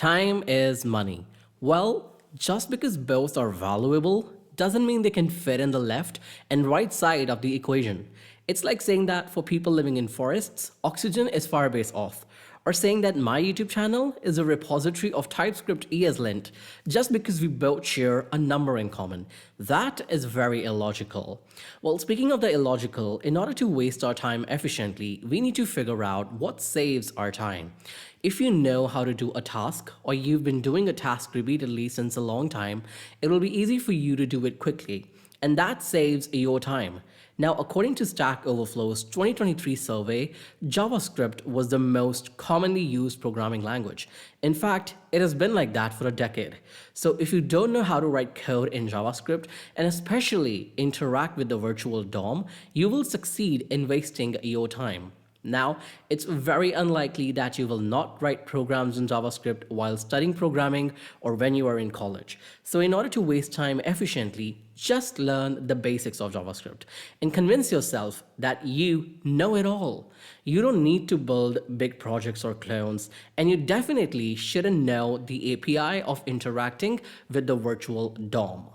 Time is money. Well, just because both are valuable doesn't mean they can fit in the left and right side of the equation. It's like saying that for people living in forests, oxygen is Firebase off, or saying that my YouTube channel is a repository of TypeScript ESLint just because we both share a number in common. That is very illogical. Well, speaking of the illogical, in order to waste our time efficiently, we need to figure out what saves our time. If you know how to do a task, or you've been doing a task repeatedly since a long time, it will be easy for you to do it quickly, and that saves your time. Now, according to Stack Overflow's 2023 survey, JavaScript was the most commonly used programming language. In fact, it has been like that for a decade. So if you don't know how to write code in JavaScript, and especially interact with the virtual DOM, you will succeed in wasting your time. Now, it's very unlikely that you will not write programs in JavaScript while studying programming or when you are in college. So in order to waste time efficiently, just learn the basics of JavaScript and convince yourself that you know it all. You don't need to build big projects or clones, and you definitely shouldn't know the API of interacting with the virtual DOM.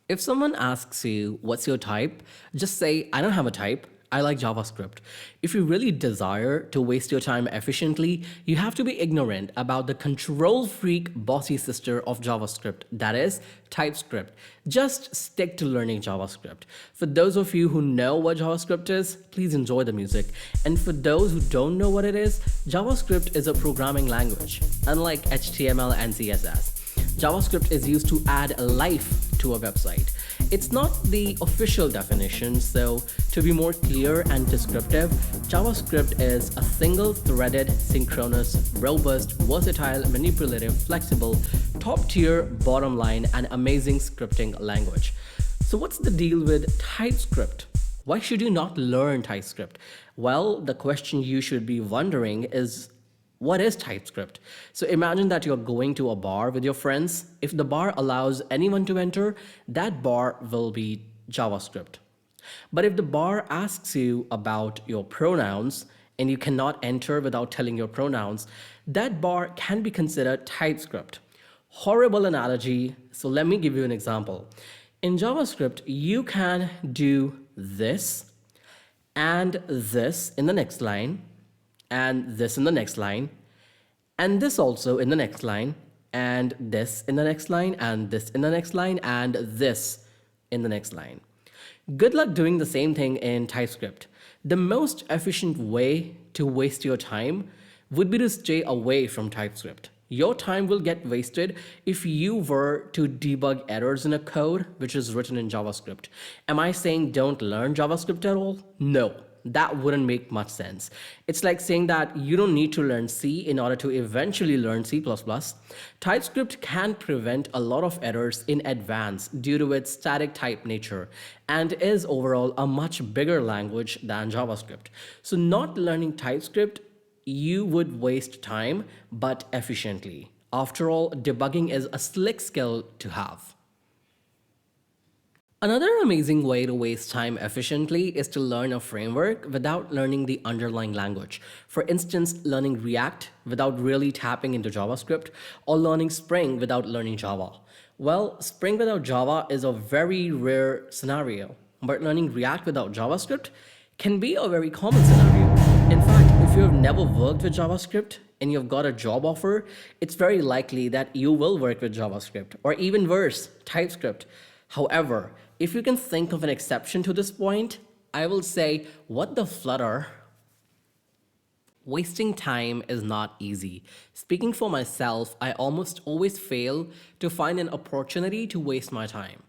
If someone asks you, what's your type? Just say, I don't have a type. I like JavaScript. If you really desire to waste your time efficiently, you have to be ignorant about the control freak bossy sister of JavaScript, that is, TypeScript. Just stick to learning JavaScript. For those of you who know what JavaScript is, please enjoy the music. And for those who don't know what it is, JavaScript is a programming language, unlike HTML and CSS. JavaScript is used to add life to a website. It's not the official definition, so to be more clear and descriptive, JavaScript is a single-threaded, synchronous, robust, versatile, manipulative, flexible, top-tier, bottom-line, and amazing scripting language. So what's the deal with TypeScript? Why should you not learn TypeScript? Well, the question you should be wondering is, what is TypeScript? So imagine that you're going to a bar with your friends. If the bar allows anyone to enter, that bar will be JavaScript. But if the bar asks you about your pronouns and you cannot enter without telling your pronouns, that bar can be considered TypeScript. Horrible analogy, so let me give you an example. In JavaScript, you can do this and this in the next line, and this in the next line, and this also in the next line, and this in the next line, and this in the next line, and this in the next line. Good luck doing the same thing in TypeScript. The most efficient way to waste your time would be to stay away from TypeScript. Your time will get wasted if you were to debug errors in a code which is written in JavaScript. Am I saying don't learn JavaScript at all? No. That wouldn't make much sense. It's like saying that you don't need to learn C in order to eventually learn C++. TypeScript can prevent a lot of errors in advance due to its static type nature and is overall a much bigger language than JavaScript. So not learning TypeScript, you would waste time, but efficiently. After all, debugging is a slick skill to have. Another amazing way to waste time efficiently is to learn a framework without learning the underlying language. For instance, learning React without really tapping into JavaScript, or learning Spring without learning Java. Well, Spring without Java is a very rare scenario, but learning React without JavaScript can be a very common scenario. In fact, if you have never worked with JavaScript and you've got a job offer, it's very likely that you will work with JavaScript, or even worse, TypeScript. However, if you can think of an exception to this point, I will say, what the flutter? Wasting time is not easy. Speaking for myself, I almost always fail to find an opportunity to waste my time.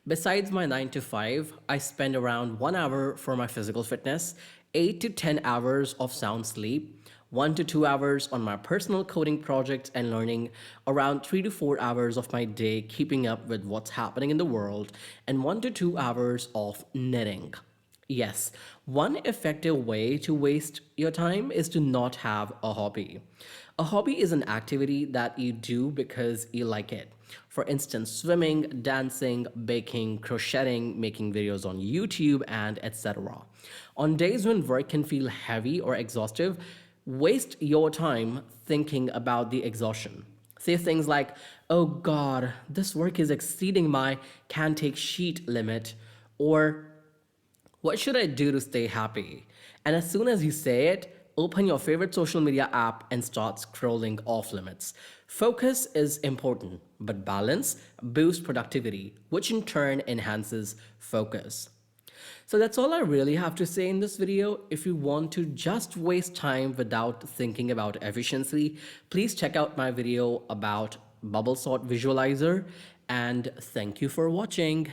Besides my 9 to 5, I spend around 1 hour for my physical fitness, 8 to 10 hours of sound sleep, 1 to 2 hours on my personal coding projects and learning, around 3 to 4 hours of my day keeping up with what's happening in the world, and 1 to 2 hours of knitting. Yes, one effective way to waste your time is to not have a hobby. A hobby is an activity that you do because you like it. For instance, swimming, dancing, baking, crocheting, making videos on YouTube, and etc. On days when work can feel heavy or exhaustive, waste your time thinking about the exhaustion. Say things like, oh God, this work is exceeding my can take sheet limit, or what should I do to stay happy? And as soon as you say it, open your favorite social media app and start scrolling off limits. Focus is important, but balance boosts productivity, which in turn enhances focus. So that's all I really have to say in this video. If you want to just waste time without thinking about efficiency, please check out my video about bubble sort visualizer, and thank you for watching.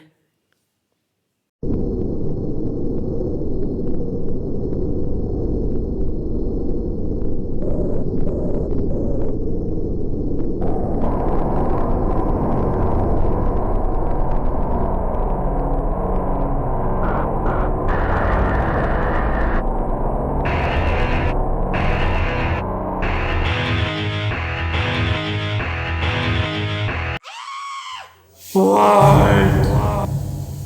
Why?